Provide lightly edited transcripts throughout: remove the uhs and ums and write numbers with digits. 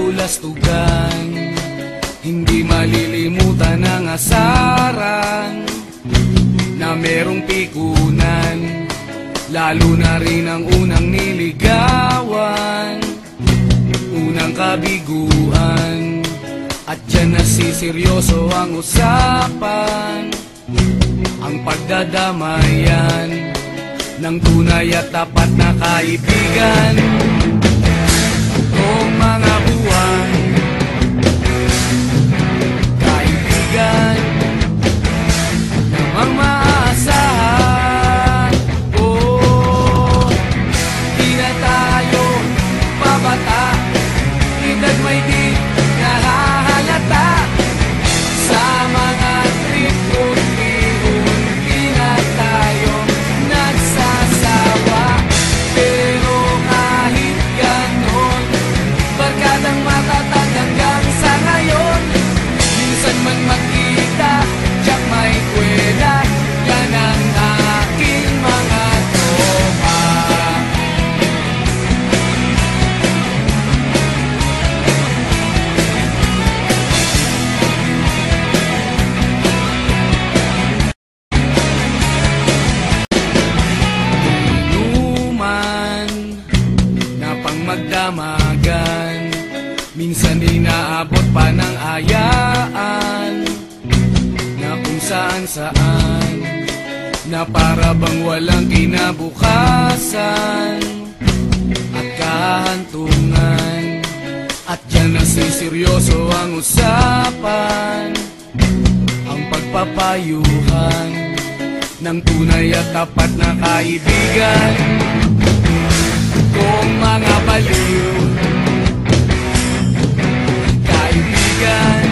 kabulastugan. Hindi malilimutan ang asaran na merong pikunan, lalo na rin ang unang niligawan, unang kabiguan. At dyan nasiseryoso ang usapan, ang pagdadamayan ng tunay at tapat na kaibigan. Kung mga buwan, kaibigan namang maaasahan. Oh, di na tayo babata, edad may di nahahalata. Sa mga trip unti-unti na tayo nagsasawa. Pero kahit ganon, barkadang matatag hanggang sa ngayon. Minsan man magkita, tiyak may kwela, yan ang aking mga tropa. Inuman na pang magdamagan, minsan inaabot pa ng ayaan, na kung saan-saan, na para bang walang kinabukasan at kahantungan. At dyan nasiseryoso ang usapan, ang pagpapayuhan ng tunay at tapat na kaibigan. Kung mga baliw, kaibigan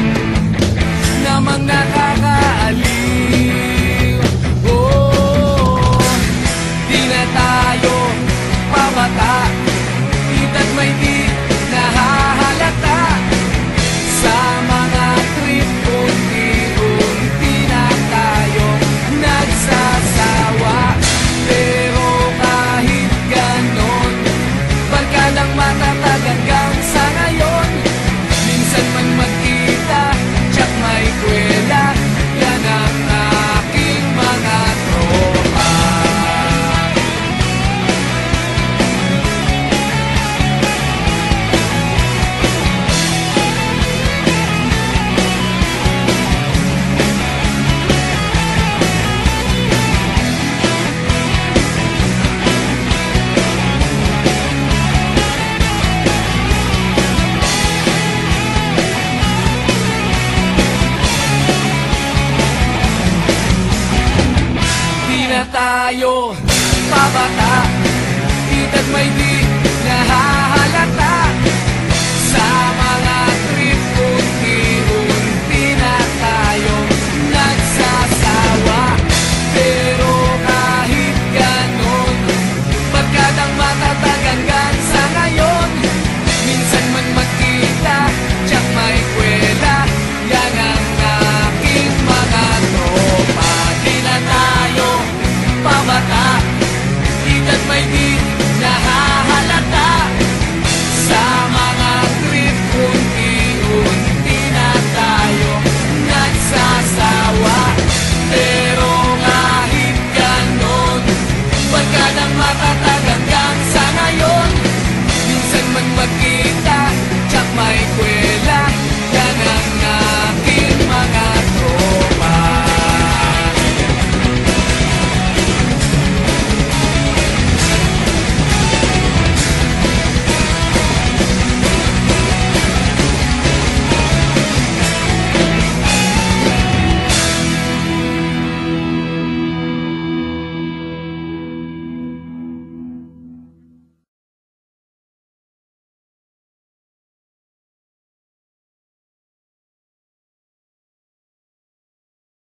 namang nakakaaliw. Oh, di na tayo pabata, edad may di nahahalata. Sa mga trip unti-unti na tayo nagsasawa. Pero kahit ganon, barkadang matatag hanggang sa ngayon. Minsan man magkita, tiyak may kwela, yan ang aking mga tropa. Di na tayo pabata, edad may di